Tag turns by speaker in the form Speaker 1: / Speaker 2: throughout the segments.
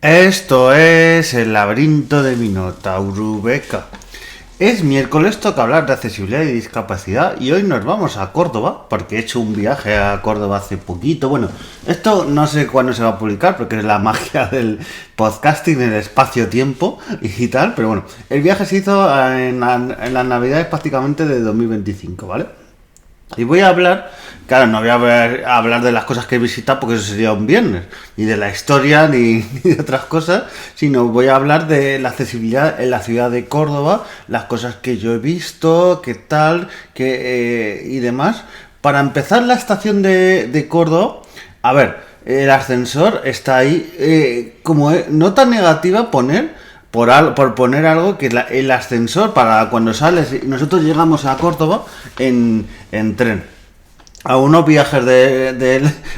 Speaker 1: Esto es el laberinto de Minotauro Beca. Es miércoles, toca hablar de accesibilidad y discapacidad y hoy nos vamos a Córdoba porque he hecho un viaje a Córdoba hace poquito. Bueno, esto no sé cuándo se va a publicar porque es la magia del podcasting, el espacio-tiempo y tal, pero bueno, el viaje se hizo en las navidades prácticamente de 2025, ¿vale? Y voy a hablar, claro, no voy a hablar de las cosas que he visitado porque eso sería un viernes, ni de la historia ni de otras cosas, sino voy a hablar de la accesibilidad en la ciudad de Córdoba, las cosas que yo he visto, qué tal, y demás. Para empezar, la estación de Córdoba, a ver, el ascensor está ahí, nota negativa por poner algo que el ascensor para cuando sales, nosotros llegamos a Córdoba en tren. Algunos viajes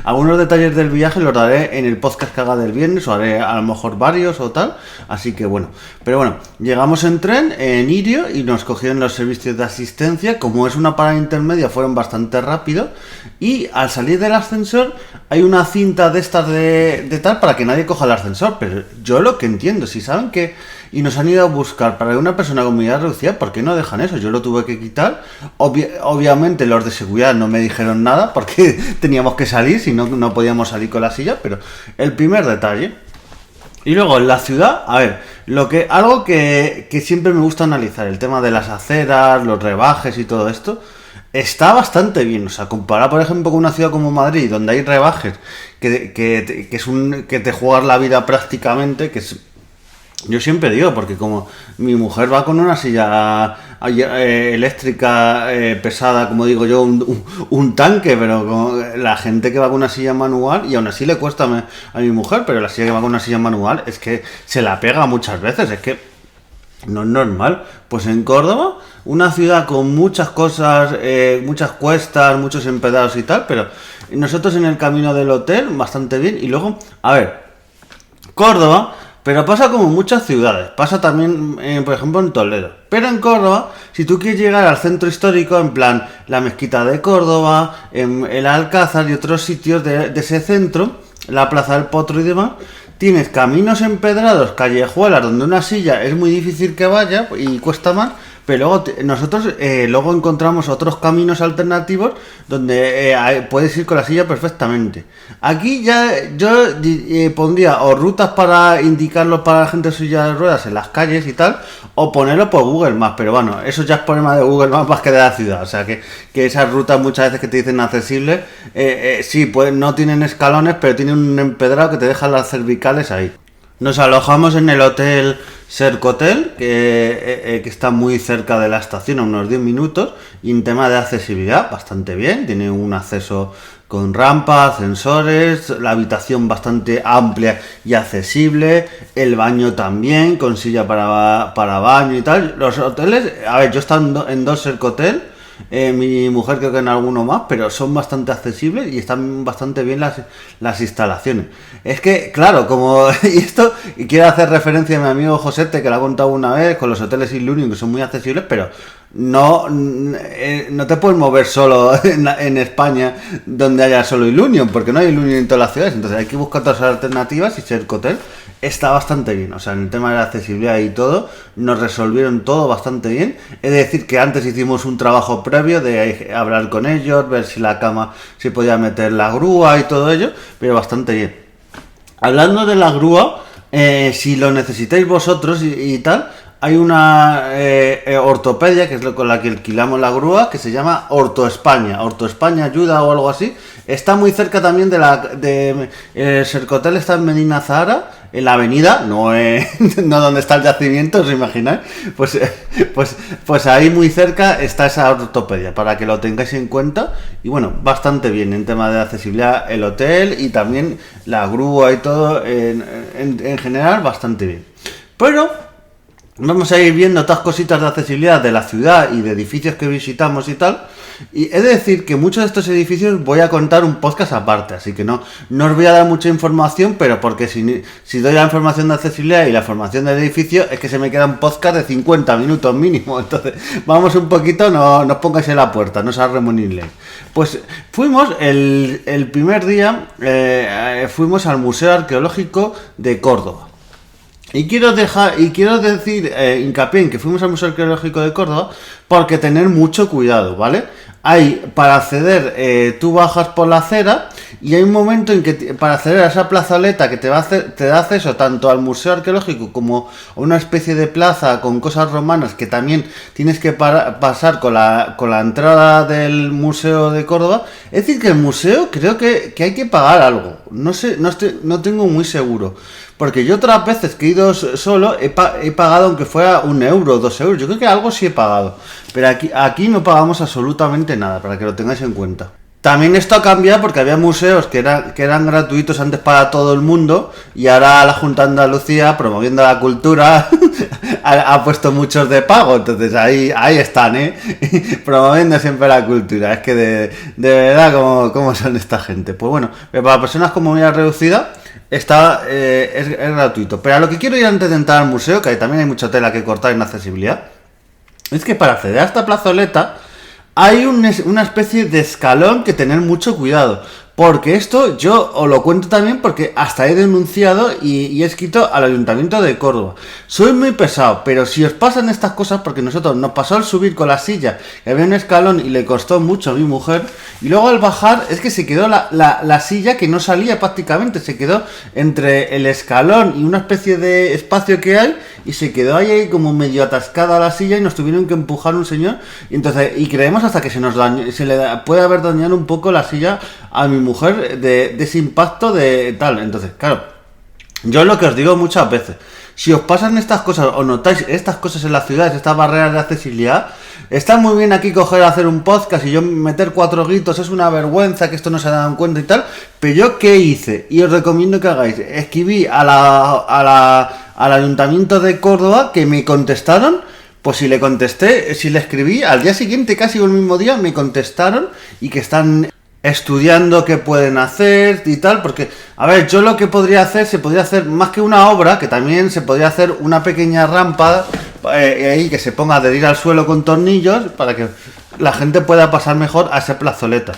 Speaker 1: algunos detalles del viaje los daré en el podcast que haga del viernes, o haré a lo mejor varios o tal, así que bueno. Pero bueno, llegamos en tren, en Irio, y nos cogieron los servicios de asistencia. Como es una parada intermedia, fueron bastante rápido, y al salir del ascensor hay una cinta de estas de tal para que nadie coja el ascensor, pero yo lo que entiendo, si saben que y nos han ido a buscar para una persona con movilidad reducida, ¿por qué no dejan eso? Yo lo tuve que quitar. Obviamente los de seguridad no me dijeron nada porque teníamos que salir, si no, no podíamos salir con la silla, pero el primer detalle. Y luego en la ciudad, a ver, algo que siempre me gusta analizar, el tema de las aceras, los rebajes y todo esto, está bastante bien. O sea, comparado por ejemplo con una ciudad como Madrid, donde hay rebajes, que te juegas la vida prácticamente, yo siempre digo, porque como mi mujer va con una silla eléctrica pesada, como digo yo, un tanque, pero la gente que va con una silla manual, y aún así le cuesta a mi mujer, pero la silla que va con una silla manual es que se la pega muchas veces, es que no es normal. Pues en Córdoba, una ciudad con muchas cosas, muchas cuestas, muchos empedrados y tal, pero nosotros en el camino del hotel, bastante bien. Y luego, a ver, Córdoba... Pero pasa como en muchas ciudades, pasa también, por ejemplo, en Toledo. Pero en Córdoba, si tú quieres llegar al centro histórico, en plan la Mezquita de Córdoba, el Alcázar y otros sitios de ese centro, la Plaza del Potro y demás, tienes caminos empedrados, callejuelas, donde una silla es muy difícil que vaya y cuesta más. Pero luego nosotros luego encontramos otros caminos alternativos donde puedes ir con la silla perfectamente. Aquí ya yo pondría o rutas para indicarlo para la gente de silla de ruedas en las calles y tal, o ponerlo por Google Maps, pero bueno, eso ya es problema de Google Maps más que de la ciudad. O sea que esas rutas muchas veces que te dicen accesibles, sí, pues no tienen escalones, pero tienen un empedrado que te deja las cervicales ahí. Nos alojamos en el hotel Sercotel, que está muy cerca de la estación, a unos 10 minutos, y en tema de accesibilidad, bastante bien. Tiene un acceso con rampa, ascensores, la habitación bastante amplia y accesible, el baño también, con silla para baño y tal. Los hoteles, a ver, yo he estado en dos Sercotel, mi mujer creo que en alguno más, pero son bastante accesibles y están bastante bien las instalaciones. Es que, claro, y quiero hacer referencia a mi amigo Josete, que lo ha contado una vez, con los hoteles Ilunion, que son muy accesibles, pero no te puedes mover solo en España donde haya solo Ilunion, porque no hay Ilunion en todas las ciudades, entonces hay que buscar otras alternativas, y Sercotel está bastante bien. O sea, en el tema de la accesibilidad y todo, nos resolvieron todo bastante bien. Es decir, que antes hicimos un trabajo previo de hablar con ellos, ver si la cama se podía meter la grúa y todo ello, pero bastante bien. Hablando de la grúa, si lo necesitáis vosotros y tal, hay una ortopedia, que es con la que alquilamos la grúa, que se llama Orto España Ayuda o algo así. Está muy cerca también el Sercotel está en Medina Zahara, en la avenida, no donde está el yacimiento, ¿os imagináis? Pues ahí muy cerca está esa ortopedia, para que lo tengáis en cuenta. Y bueno, bastante bien en tema de accesibilidad el hotel y también la grúa y todo, en general, bastante bien. Pero vamos a ir viendo otras cositas de accesibilidad de la ciudad y de edificios que visitamos y tal. Y he de decir que muchos de estos edificios voy a contar un podcast aparte, así que no os voy a dar mucha información, pero porque si doy la información de accesibilidad y la información del edificio, es que se me queda un podcast de 50 minutos mínimo. Entonces, vamos un poquito, no os pongáis en la puerta, no os arremoniléis. Pues fuimos el primer día, fuimos al Museo Arqueológico de Córdoba. Y quiero decir, hincapié en que fuimos al Museo Arqueológico de Córdoba porque tener mucho cuidado, ¿vale? Para acceder, tú bajas por la acera y hay un momento en que para acceder a esa plazoleta que te da acceso tanto al Museo Arqueológico como a una especie de plaza con cosas romanas que también tienes que pasar con la entrada del Museo de Córdoba. Es decir, que el museo creo que hay que pagar algo. No sé, no tengo muy seguro. Porque yo otras veces que he ido solo he pagado aunque fuera 1 euro, 2 euros. Yo creo que algo sí he pagado. Pero aquí no pagamos absolutamente nada, para que lo tengáis en cuenta. También esto ha cambiado porque había museos que eran gratuitos antes para todo el mundo y ahora la Junta de Andalucía, promoviendo la cultura, ha puesto muchos de pago. Entonces ahí están, promoviendo siempre la cultura. Es que de verdad, ¿cómo son esta gente? Pues bueno, para personas con movilidad reducida es gratuito. Pero a lo que quiero ir antes de entrar al museo, que también hay mucha tela que cortar en accesibilidad, es que para acceder a esta plazoleta hay una especie de escalón que tener mucho cuidado. Porque esto yo os lo cuento también porque hasta he denunciado y he escrito al Ayuntamiento de Córdoba. Soy muy pesado, pero si os pasan estas cosas, porque nosotros nos pasó al subir con la silla, que había un escalón y le costó mucho a mi mujer, y luego al bajar es que se quedó la silla que no salía prácticamente, se quedó entre el escalón y una especie de espacio que hay, y se quedó ahí como medio atascada la silla y nos tuvieron que empujar un señor, y creemos hasta que se le puede haber dañado un poco la silla a mi mujer de ese impacto de tal. Entonces, claro, yo es lo que os digo muchas veces, si os pasan estas cosas o notáis estas cosas en las ciudades, estas barreras de accesibilidad, está muy bien aquí hacer un podcast y yo meter 4 gritos, es una vergüenza que esto no se ha dado en cuenta y tal, pero yo ¿qué hice? Y os recomiendo que hagáis, escribí al Ayuntamiento de Córdoba, que me contestaron. Pues si le escribí, al día siguiente, casi el mismo día, me contestaron y que están estudiando qué pueden hacer y tal, porque, a ver, yo lo que se podría hacer más que una obra, que también se podría hacer una pequeña rampa ahí que se ponga a adherir al suelo con tornillos para que la gente pueda pasar mejor a esa plazoleta.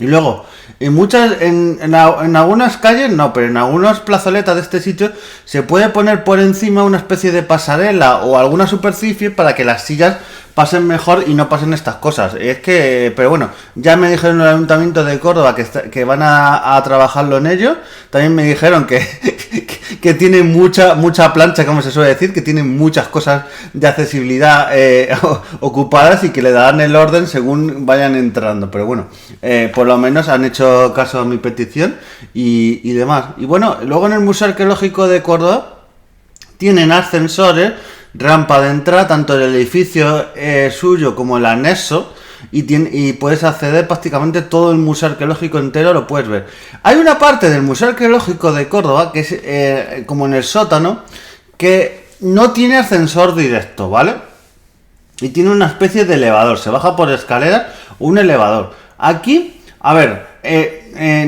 Speaker 1: Y luego, en algunas calles no, pero en algunas plazoletas de este sitio se puede poner por encima una especie de pasarela o alguna superficie para que las sillas pasen mejor y no pasen estas cosas. Pero bueno, ya me dijeron en el Ayuntamiento de Córdoba que van a trabajarlo en ello. También me dijeron que tienen mucha plancha, como se suele decir, que tienen muchas cosas de accesibilidad ocupadas y que le darán el orden según vayan entrando. Pero bueno, por lo menos han hecho caso a mi petición y demás. Y bueno, luego en el Museo Arqueológico de Córdoba tienen ascensores, rampa de entrada, tanto el edificio suyo como el anexo, y puedes acceder prácticamente todo el Museo Arqueológico entero, lo puedes ver. Hay una parte del Museo Arqueológico de Córdoba, que es como en el sótano, que no tiene ascensor directo, ¿vale? Y tiene una especie de elevador, se baja por escaleras, un elevador. Aquí, a ver,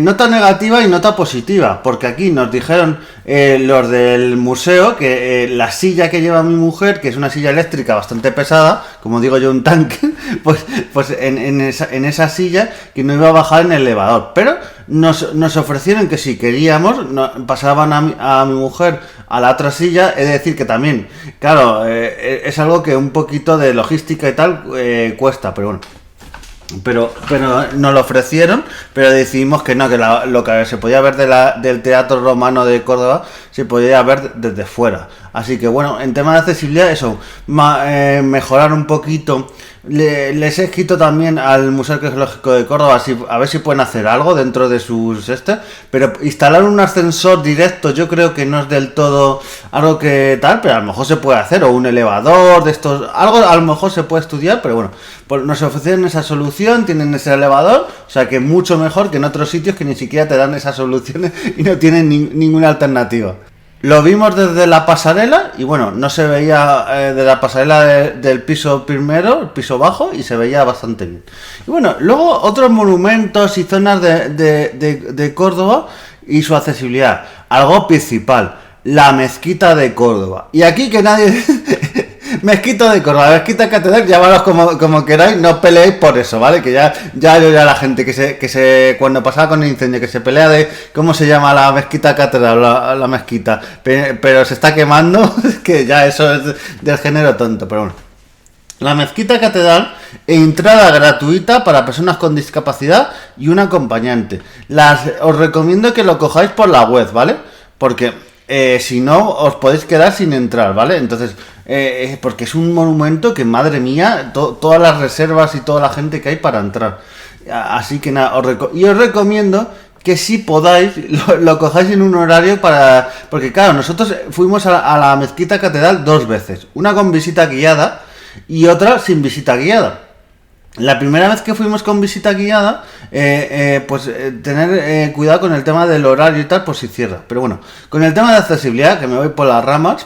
Speaker 1: nota negativa y nota positiva, porque aquí nos dijeron los del museo que la silla que lleva mi mujer, que es una silla eléctrica bastante pesada, como digo yo, un tanque, pues en esa silla que no iba a bajar en el elevador, pero nos ofrecieron que si queríamos pasaban a mi mujer a la otra silla. Es decir que también, claro, es algo que un poquito de logística y tal cuesta, pero bueno. Pero nos lo ofrecieron, pero decidimos que no, que lo que se podía ver del Teatro Romano de Córdoba se podía ver desde fuera. Así que bueno, en tema de accesibilidad, eso, mejorar un poquito. Les he escrito también al Museo Arqueológico de Córdoba a ver si pueden hacer algo dentro de sus pero instalar un ascensor directo yo creo que no es del todo algo que tal, pero a lo mejor se puede hacer, o un elevador de estos, algo a lo mejor se puede estudiar, pero bueno, pues nos ofrecen esa solución, tienen ese elevador, o sea que mucho mejor que en otros sitios que ni siquiera te dan esas soluciones y no tienen ninguna alternativa. Lo vimos desde la pasarela y bueno, no se veía de la pasarela del piso primero, el piso bajo, y se veía bastante bien. Y bueno, luego otros monumentos y zonas de Córdoba y su accesibilidad. Algo principal, la mezquita de Córdoba. Y aquí que nadie... Mezquita de Córdoba, Mezquita Catedral, llamaros como queráis, no peleéis por eso, ¿vale? Que ya la gente que se cuando pasaba con el incendio, que se pelea de cómo se llama la Mezquita Catedral, la mezquita, pero se está quemando, que ya eso es del género tonto, pero bueno. La Mezquita Catedral, entrada gratuita para personas con discapacidad y un acompañante. Os recomiendo que lo cojáis por la web, ¿vale? Porque si no, os podéis quedar sin entrar, ¿vale? Entonces, porque es un monumento que, madre mía, todas las reservas y toda la gente que hay para entrar. Así que nada, os recomiendo que si podáis, lo cojáis en un horario porque claro, nosotros fuimos a la Mezquita Catedral 2 veces. Una con visita guiada y otra sin visita guiada. La primera vez que fuimos con visita guiada, tener cuidado con el tema del horario y tal, por si cierra. Pero bueno, con el tema de accesibilidad, que me voy por las ramas,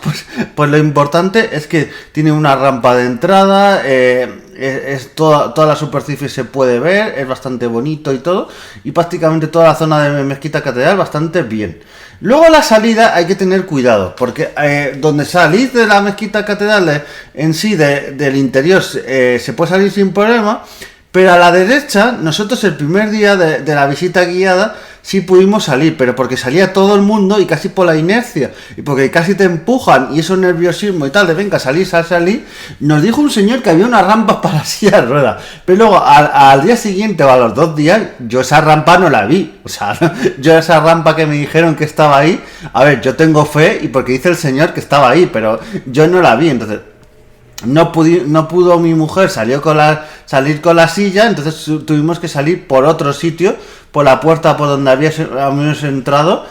Speaker 1: pues lo importante es que tiene una rampa de entrada, toda la superficie se puede ver, es bastante bonito y todo, y prácticamente toda la zona de Mezquita Catedral bastante bien. Luego a la salida hay que tener cuidado, porque donde salís de la Mezquita Catedral en sí, del interior, se puede salir sin problema, pero a la derecha, nosotros el primer día de la visita guiada sí pudimos salir, pero porque salía todo el mundo y casi por la inercia, y porque casi te empujan y eso nerviosismo y tal, de venga, salir, nos dijo un señor que había una rampa para la silla de ruedas, pero luego al día siguiente o a los 2 días, yo esa rampa no la vi, o sea, yo esa rampa que me dijeron que estaba ahí, a ver, yo tengo fe y porque dice el señor que estaba ahí, pero yo no la vi, entonces no pudo mi mujer salir con la silla, entonces tuvimos que salir por otro sitio, por la puerta por donde habíamos entrado,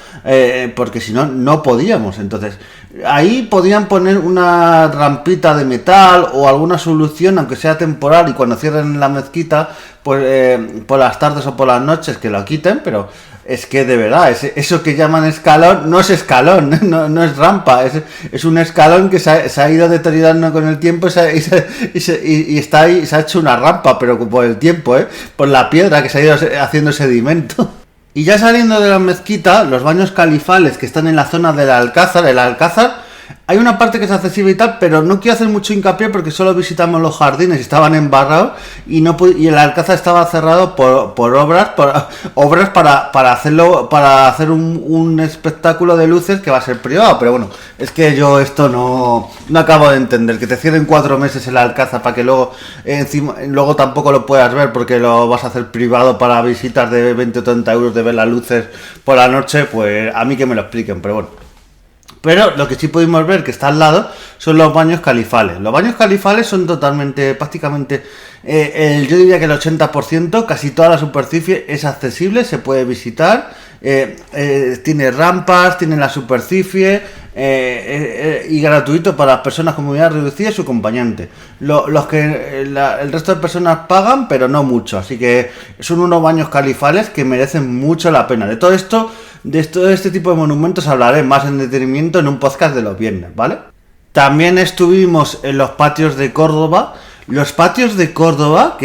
Speaker 1: porque si no, no podíamos. Entonces, ahí podían poner una rampita de metal o alguna solución, aunque sea temporal, y cuando cierren la mezquita, pues por las tardes o por las noches que lo quiten, pero es que de verdad, eso que llaman escalón no es escalón, no es rampa, es un escalón que se ha ido deteriorando con el tiempo y está ahí, se ha hecho una rampa, pero por el tiempo, por la piedra que se ha ido haciendo sedimento. Y ya saliendo de la mezquita, los baños califales que están en la zona del Alcázar, hay una parte que es accesible y tal, pero no quiero hacer mucho hincapié porque solo visitamos los jardines, estaban embarrados y el Alcázar estaba cerrado por obras para hacer un espectáculo de luces que va a ser privado, pero bueno, es que yo esto no acabo de entender, que te cierren 4 meses el Alcázar para que luego tampoco lo puedas ver porque lo vas a hacer privado para visitas de 20 o 30 euros de ver las luces por la noche, pues a mí que me lo expliquen, pero bueno. Pero lo que sí pudimos ver que está al lado son los baños califales. Los baños califales son prácticamente, yo diría que el 80%, casi toda la superficie es accesible, se puede visitar, tiene rampas, tiene la superficie y gratuito para las personas con movilidad reducida y su acompañante. El resto de personas pagan, pero no mucho, así que son unos baños califales que merecen mucho la pena. De todo este tipo de monumentos hablaré más en detenimiento en un podcast de los viernes, ¿vale? También estuvimos en los patios de Córdoba. Los patios de Córdoba,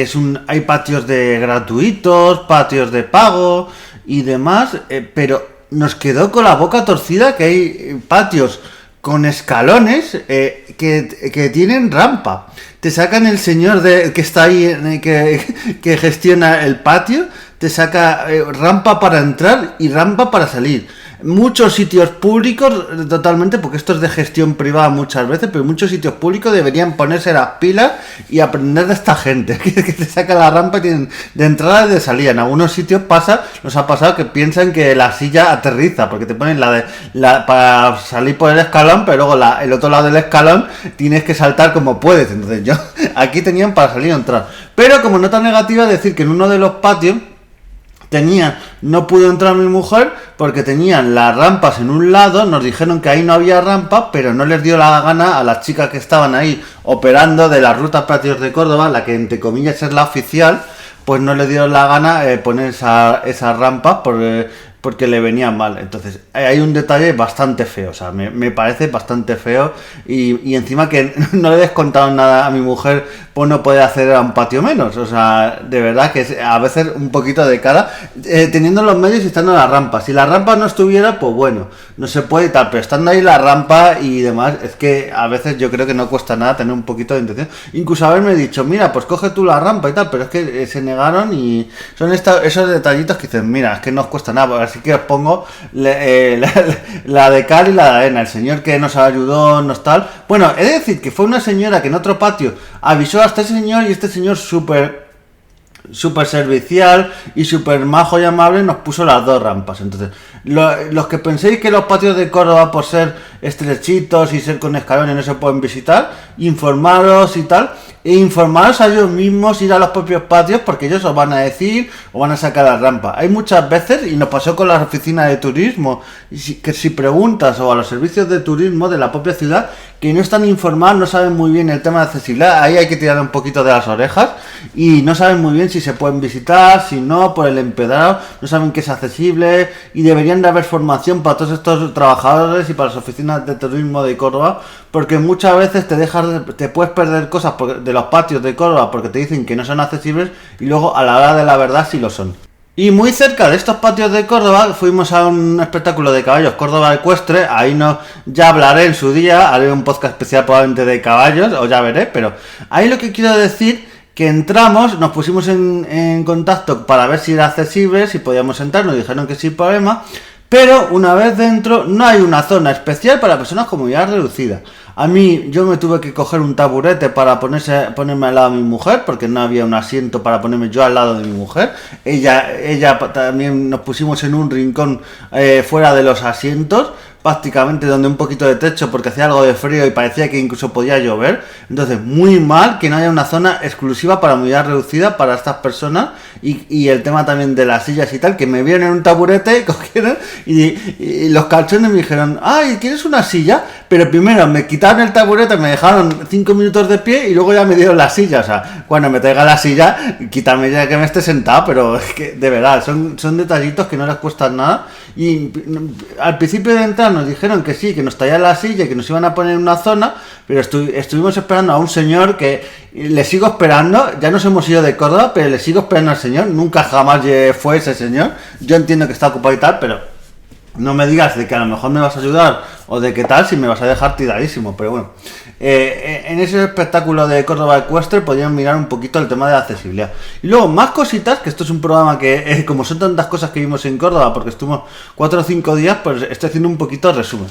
Speaker 1: hay patios de gratuitos, patios de pago y demás, pero nos quedó con la boca torcida que hay patios con escalones que tienen rampa. Te sacan el señor que está ahí, que gestiona el patio, te saca rampa para entrar y rampa para salir. Muchos sitios públicos, totalmente, porque esto es de gestión privada muchas veces, pero muchos sitios públicos deberían ponerse las pilas y aprender de esta gente, que te saca la rampa de entrada y de salida. En algunos sitios nos ha pasado que piensan que la silla aterriza, porque te ponen para salir por el escalón, pero luego el otro lado del escalón tienes que saltar como puedes. Entonces aquí tenían para salir o entrar. Pero como nota negativa, decir que en uno de los patios no pudo entrar mi mujer porque tenían las rampas en un lado, nos dijeron que ahí no había rampa, pero no les dio la gana a las chicas que estaban ahí operando de la ruta Patios de Córdoba, la que entre comillas es la oficial, pues no les dio la gana poner esa rampa porque le venían mal. Entonces, hay un detalle bastante feo, o sea, me parece bastante feo y encima que no le he descontado nada a mi mujer, pues no puede hacer a un patio menos, o sea, de verdad que es a veces un poquito de cara, teniendo los medios y estando en la rampa. Si la rampa no estuviera, pues bueno, no se puede y tal, pero estando ahí la rampa y demás, es que a veces yo creo que no cuesta nada tener un poquito de intención. Incluso haberme dicho, mira, pues coge tú la rampa y tal, pero es que se negaron y son esos detallitos que dicen, mira, es que no os cuesta nada, así que os pongo la de cal y la de arena. El señor que nos ayudó, nos tal. Bueno, he de decir que fue una señora que en otro patio avisó a este señor y este señor súper servicial y súper majo y amable nos puso las dos rampas. Entonces, los que penséis que los patios de Córdoba, por ser estrechitos y ser con escalones, no se pueden visitar, informaros y tal, e informaros a ellos mismos, ir a los propios patios, porque ellos os van a decir o van a sacar la rampa. Hay muchas veces, y nos pasó con las oficinas de turismo, que si preguntas o a los servicios de turismo de la propia ciudad, que no están informados, no saben muy bien el tema de accesibilidad, ahí hay que tirar un poquito de las orejas y no saben muy bien si se pueden visitar, si no, por el empedrado, no saben que es accesible y deberían de haber formación para todos estos trabajadores y para las oficinas de turismo de Córdoba, porque muchas veces te puedes perder cosas de los patios de Córdoba porque te dicen que no son accesibles y luego a la hora de la verdad sí lo son. Y muy cerca de estos patios de Córdoba fuimos a un espectáculo de caballos, Córdoba Ecuestre. Ahí no, ya hablaré en su día, haré un podcast especial probablemente de caballos, o ya veré, pero ahí lo que quiero decir, que entramos, nos pusimos en contacto para ver si era accesible, si podíamos entrar, nos dijeron que sin problema, pero una vez dentro no hay una zona especial para personas con movilidad reducida. A mí, yo me tuve que coger un taburete para ponerme al lado de mi mujer, porque no había un asiento para ponerme yo al lado de mi mujer. Ella también nos pusimos en un rincón fuera de los asientos, prácticamente donde un poquito de techo, porque hacía algo de frío y parecía que incluso podía llover. Entonces, muy mal que no haya una zona exclusiva para movilidad reducida para estas personas, y el tema también de las sillas y tal, que me vieron en un taburete, cogieron y los calzones me dijeron, ay, ¿quieres una silla? Pero primero me quitaron el taburete, me dejaron 5 minutos de pie y luego ya me dieron la silla. O sea, cuando me traiga la silla, quítame ya que me esté sentado, pero es que de verdad, son detallitos que no les cuestan nada. Y al principio de entrar nos dijeron que sí, que nos traían la silla y que nos iban a poner en una zona, pero estuvimos esperando a un señor que le sigo esperando. Ya nos hemos ido de Córdoba, pero le sigo esperando al señor. Nunca jamás fue ese señor. Yo entiendo que está ocupado y tal, pero no me digas de que a lo mejor me vas a ayudar o de qué tal si me vas a dejar tiradísimo. Pero bueno, en ese espectáculo de Córdoba Ecuestre podían mirar un poquito el tema de la accesibilidad. Y luego más cositas, que esto es un programa que como son tantas cosas que vimos en Córdoba, porque estuvimos 4 o 5 días, pues estoy haciendo un poquito de resumen.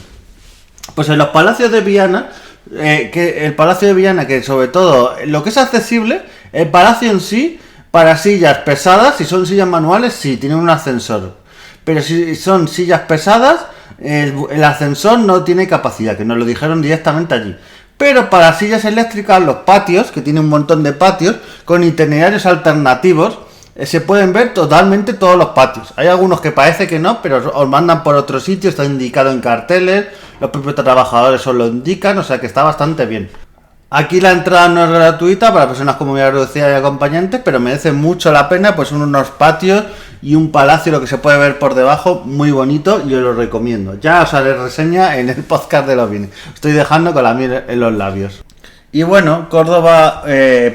Speaker 1: Pues en los palacios de Viana, que el Palacio de Viana, que sobre todo lo que es accesible, el palacio en sí, para sillas pesadas, si son sillas manuales, sí, tienen un ascensor. Pero si son sillas pesadas, el ascensor no tiene capacidad, que nos lo dijeron directamente allí. Pero para sillas eléctricas, los patios, que tienen un montón de patios, con itinerarios alternativos, se pueden ver totalmente todos los patios. Hay algunos que parece que no, pero os mandan por otro sitio, está indicado en carteles, los propios trabajadores os lo indican, o sea que está bastante bien. Aquí la entrada no es gratuita para personas con movilidad reducida y acompañantes, pero merece mucho la pena, pues son unos patios y un palacio, lo que se puede ver por debajo, muy bonito, y os lo recomiendo. Ya os haré reseña en el podcast de los bienes. Estoy dejando con la miel en los labios. Y bueno, Córdoba,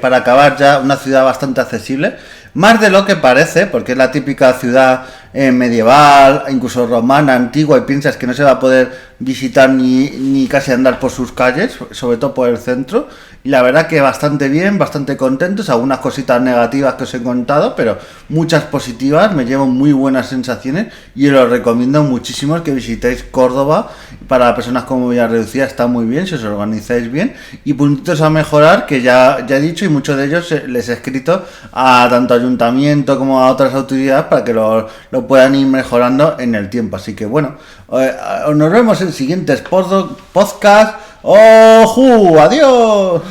Speaker 1: para acabar ya, una ciudad bastante accesible, más de lo que parece, porque es la típica ciudad medieval, incluso romana, antigua, y piensas que no se va a poder visitar ni casi andar por sus calles, sobre todo por el centro. Y la verdad que bastante bien, bastante contentos, algunas cositas negativas que os he contado, pero muchas positivas, me llevo muy buenas sensaciones y os lo recomiendo muchísimo que visitéis Córdoba. Para personas con movilidad reducida está muy bien, si os organizáis bien, y puntitos a mejorar que ya he dicho, y muchos de ellos les he escrito a tanto ayuntamiento como a otras autoridades para que lo puedan ir mejorando en el tiempo. Así que bueno, nos vemos en siguientes podcasts. ¡Ojú! ¡Adiós!